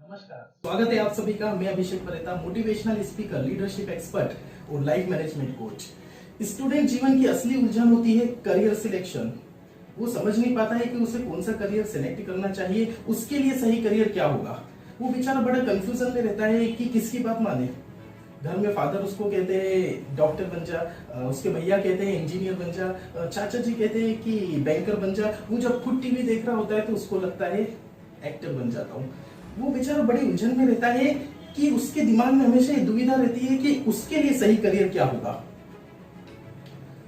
नमस्कार, स्वागत है आप सभी का। मैं अभिषेक परेता, मोटिवेशनल स्पीकर, लीडरशिप एक्सपर्ट और लाइफ मैनेजमेंट कोच। स्टूडेंट जीवन की असली उलझन होती है करियर सिलेक्शन। वो समझ नहीं पाता है कि उसे कौन सा करियर सिलेक्ट करना चाहिए, उसके लिए सही करियर क्या होगा। वो बेचारा बड़ा कंफ्यूजन में रहता है कि किसकी बात माने। घर में फादर उसको कहते हैं डॉक्टर बन जा, उसके भैया कहते हैं इंजीनियर बन जा, चाचा जी कहते हैं कि बैंकर बन जा। वो जब खुद टीवी देख रहा होता है तो उसको लगता है एक्टर बन जाता हूँ। वो बेचारा बड़ी उलझन में रहता है कि उसके दिमाग में हमेशा ये दुविधा रहती है कि उसके लिए सही करियर क्या होगा।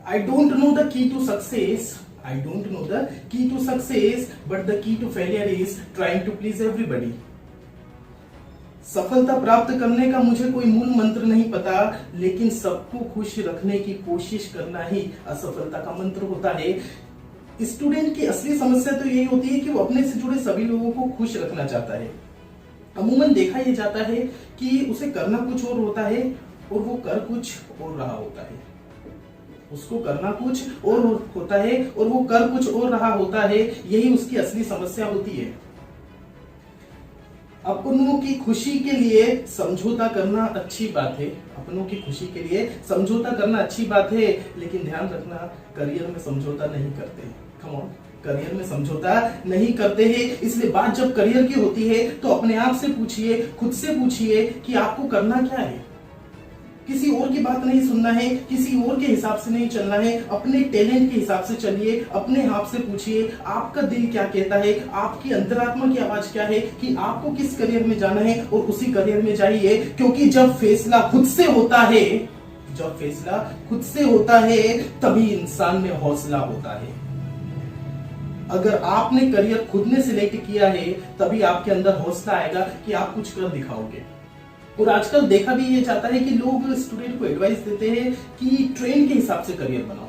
I don't know the key to success, I don't know the key to success, but the key to failure is trying to please everybody. सफलता प्राप्त करने का मुझे कोई मूल मंत्र नहीं पता, लेकिन सबको खुश रखने की कोशिश करना ही असफलता का मंत्र होता है। स्टूडेंट की असली समस्या तो यही होती है कि वो अपने से जुड़े सभी लोगों को खुश रखना चाहता है। अमूमन देखा यह जाता है कि उसे करना कुछ और होता है और वो कर कुछ और रहा होता है। उसको करना कुछ और होता है और वो कर कुछ और रहा होता है। यही उसकी असली समस्या होती है। अपनों की खुशी के लिए समझौता करना अच्छी बात है, अपनों की खुशी के लिए समझौता करना अच्छी बात है, लेकिन ध्यान रखना करियर में समझौता नहीं करते। कम ऑन, करियर में समझौता नहीं करते हैं। इसलिए बात जब करियर की होती है तो अपने आप से पूछिए, खुद से पूछिए कि आपको करना क्या है। किसी और की बात नहीं सुनना है, किसी और के हिसाब से नहीं चलना है, अपने टैलेंट के हिसाब से चलिए। अपने आप से पूछिए आपका दिल क्या कहता है, आपकी अंतरात्मा की आवाज क्या है कि आपको किस करियर में जाना है, और उसी करियर में जाइए। क्योंकि जब फैसला खुद से होता है, जब फैसला खुद से होता है तभी इंसान में हौसला होता है। अगर आपने करियर खुद ने सिलेक्ट किया है तभी आपके अंदर हौसला आएगा कि आप कुछ कर दिखाओगे। और आजकल देखा भी ये जाता है कि लोग स्टूडेंट को एडवाइस देते हैं कि ट्रेंड के हिसाब से करियर बनाओ,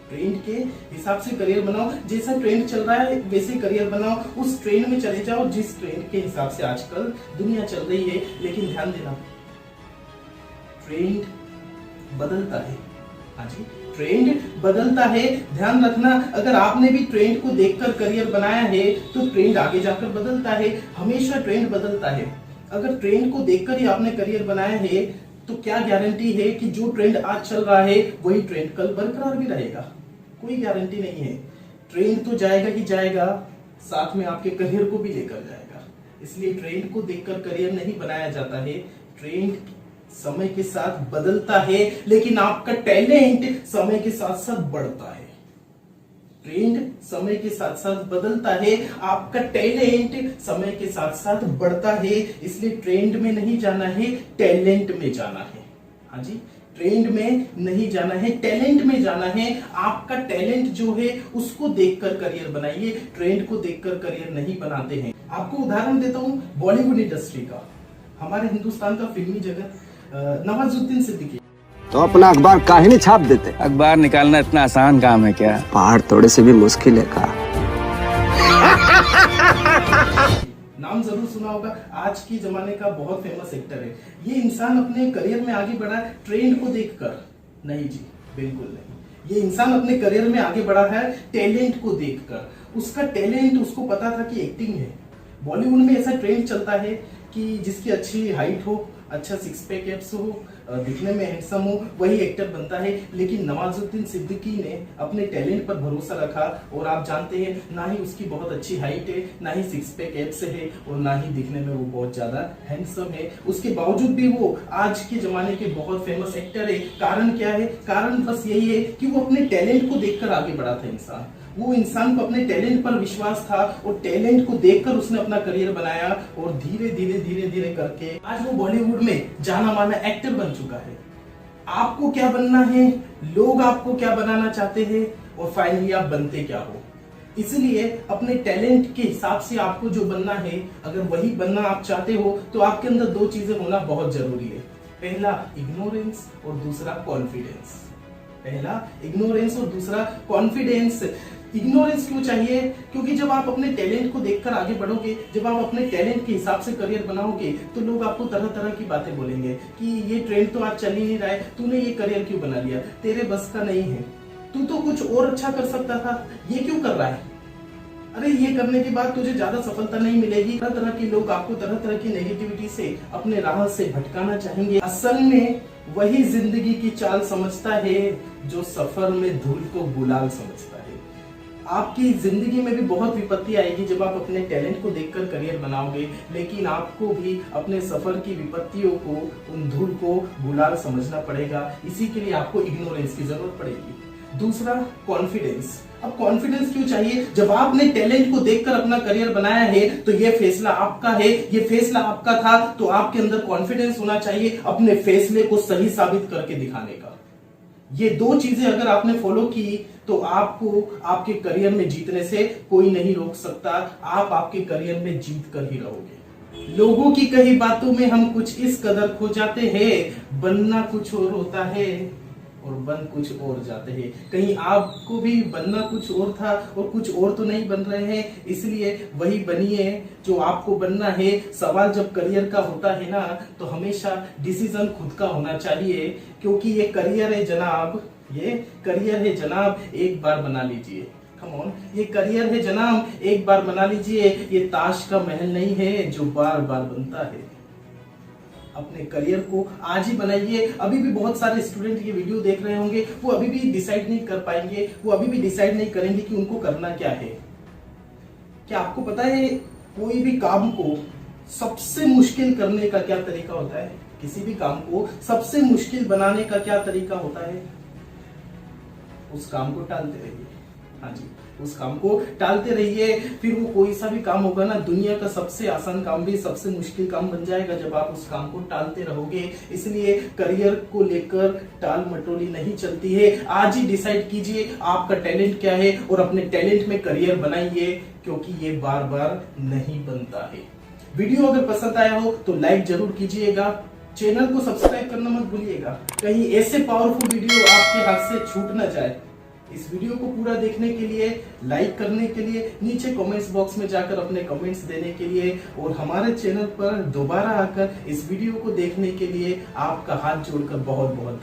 ट्रेंड के हिसाब से करियर बनाओ, जैसा ट्रेंड चल रहा है वैसे करियर बनाओ, उस ट्रेंड में चले जाओ जिस ट्रेंड के हिसाब से आजकल दुनिया चल रही है। लेकिन ध्यान देना, ट्रेंड बदलता है। हाँ जी, ट्रेंड बदलता है। ध्यान रखना, अगर आपने भी ट्रेंड को देखकर करियर बनाया है तो ट्रेंड आगे जाकर बदलता है। हमेशा ट्रेंड बदलता है। अगर ट्रेंड को देखकर ही आपने करियर बनाया है तो क्या गारंटी है कि जो ट्रेंड आज चल रहा है वही ट्रेंड कल बरकरार भी रहेगा? कोई गारंटी नहीं है। ट्रेंड तो जाएगा ही जाएगा, साथ में आपके करियर को भी लेकर जाएगा। इसलिए ट्रेंड को देखकर करियर नहीं बनाया जाता है। ट्रेंड समय के साथ बदलता है, लेकिन आपका टैलेंट समय के साथ साथ बढ़ता है। ट्रेंड समय के साथ साथ बदलता है, आपका टैलेंट समय के साथ साथ बढ़ता है। इसलिए ट्रेंड में नहीं जाना है, टैलेंट में जाना है। हाँ जी, ट्रेंड में नहीं जाना है, टैलेंट में जाना है। आपका टैलेंट जो है उसको देखकर करियर बनाइए, ट्रेंड को देखकर करियर नहीं बनाते हैं। आपको उदाहरण देता हूं बॉलीवुड इंडस्ट्री का, हमारे हिंदुस्तान का फिल्मी जगत, नवाजुद्दीन सिद्दीकी। तो अपना अखबार काहे नहीं छाप देते? अखबार निकालना इतना आसान काम है क्या? पहाड़ तोड़े से भी मुश्किल है का? नाम जरूर सुना होगा, आज की जमाने का बहुत फेमस एक्टर है। ये इंसान अपने करियर में आगे बढ़ा ट्रेंड को देखकर नहीं जी, बिल्कुल नहीं। ये इंसान अपने करियर में आगे बढ़ा है टैलेंट को देखकर। उसका टैलेंट, उसको पता था कि एक्टिंग है। बॉलीवुड में ऐसा ट्रेंड चलता है कि जिसकी अच्छी हाइट हो, अच्छा सिक्स पैक एब्स हो, दिखने में हैंडसम हो, वही एक्टर बनता है। लेकिन नवाजुद्दीन सिद्दीकी ने अपने टैलेंट पर भरोसा रखा, और आप जानते हैं ना ही उसकी बहुत अच्छी हाइट है, ना ही सिक्स पैक एब्स है, और ना ही दिखने में वो बहुत ज्यादा हैंडसम है। उसके बावजूद भी वो आज के जमाने के बहुत फेमस एक्टर है। कारण क्या है? कारण बस यही है कि वो अपने टैलेंट को देखकर आगे बढ़ा था इंसान। वो इंसान को अपने टैलेंट पर विश्वास था और टैलेंट को देखकर उसने अपना करियर बनाया, और धीरे धीरे धीरे धीरे करके आज वो बॉलीवुड में जाना माना एक्टर बन चुका है। आपको क्या बनना है, लोग आपको क्या बनाना चाहते हैं, और फाइनली आप बनते क्या हो। इसलिए अपने टैलेंट के हिसाब से आपको जो बनना है, अगर वही बनना आप चाहते हो तो आपके अंदर दो चीजें होना बहुत जरूरी है। पहला इग्नोरेंस और दूसरा कॉन्फिडेंस। पहला इग्नोरेंस और दूसरा कॉन्फिडेंस। इग्नोरेंस क्यों चाहिए? क्योंकि जब आप अपने टैलेंट को देखकर आगे बढ़ोगे, जब आप अपने टैलेंट के हिसाब से करियर बनाओगे, तो लोग आपको तरह तरह की बातें बोलेंगे कि ये ट्रेंड तो आज चल ही नहीं रहा है, तूने ये करियर क्यों बना लिया, तेरे बस का नहीं है, तू तो कुछ और अच्छा कर सकता था, ये क्यों कर रहा है। अरे ये करने के बाद तुझे ज्यादा सफलता नहीं मिलेगी। तरह तरह के लोग आपको तरह तरह की नेगेटिविटी से अपने राह से भटकाना चाहेंगे। असल में वही जिंदगी की चाल समझता है जो सफर में धूल को गुलाल समझता है। आपकी जिंदगी में भी बहुत विपत्ति आएगी जब आप अपने टैलेंट को देखकर करियर बनाओगे, लेकिन आपको भी अपने सफर की विपत्तियों को, उन धूल को गुलाल समझना पड़ेगा। इसी के लिए आपको इग्नोरेंस की जरूरत पड़ेगी। दूसरा, कॉन्फिडेंस। अब कॉन्फिडेंस क्यों चाहिए? जब आपने टैलेंट को देखकर अपना करियर बनाया है तो ये फैसला आपका है, ये फैसला आपका था, तो आपके अंदर कॉन्फिडेंस होना चाहिए अपने फैसले को सही साबित करके दिखाने का। ये दो चीजें अगर आपने फॉलो की तो आपको आपके करियर में जीतने से कोई नहीं रोक सकता। आप आपके करियर में जीत कर ही रहोगे। लोगों की कही बातों में हम कुछ इस कदर खो जाते हैं, बनना कुछ और होता है और बन कुछ और जाते हैं। कहीं आपको भी बनना कुछ और था और कुछ और तो नहीं बन रहे हैं, इसलिए वही बनिए जो आपको बनना है। सवाल जब करियर का होता है ना, तो हमेशा डिसीजन खुद का होना चाहिए, क्योंकि ये करियर है जनाब, ये करियर है जनाब, एक बार बना लीजिए। कम ऑन, ये करियर है जनाब, एक बार बना लीजिए। ये ताश का महल नहीं है जो बार बार बनता है। अपने करियर को आज ही बनाइए। अभी भी बहुत सारे स्टूडेंट ये वीडियो देख रहे होंगे, वो अभी भी डिसाइड नहीं कर पाएंगे, वो अभी भी डिसाइड नहीं करेंगे कि उनको करना क्या है। क्या आपको पता है कोई भी काम को सबसे मुश्किल करने का क्या तरीका होता है? किसी भी काम को सबसे मुश्किल बनाने का क्या तरीका होता है? उस काम को टालते रहिए। हाँ जी, उस काम को टालते रहिए, फिर वो कोई सा भी काम होगा ना, दुनिया का सबसे आसान काम भी सबसे मुश्किल काम बन जाएगा जब आप उस काम को टालते रहोगे। इसलिए करियर को लेकर टाल मटोली नहीं चलती है। आज ही डिसाइड कीजिए आपका टैलेंट क्या है और अपने टैलेंट में करियर बनाइए, क्योंकि ये बार बार नहीं बनता है। वीडियो अगर पसंद आया हो तो लाइक जरूर कीजिएगा, चैनल को सब्सक्राइब करना मत भूलिएगा, कहीं ऐसे पावरफुल वीडियो आपके हाथ से छूट ना जाए। इस वीडियो को पूरा देखने के लिए, लाइक करने के लिए, नीचे कमेंट्स बॉक्स में जाकर अपने कमेंट्स देने के लिए और हमारे चैनल पर दोबारा आकर इस वीडियो को देखने के लिए आपका हाथ जोड़कर बहुत बहुत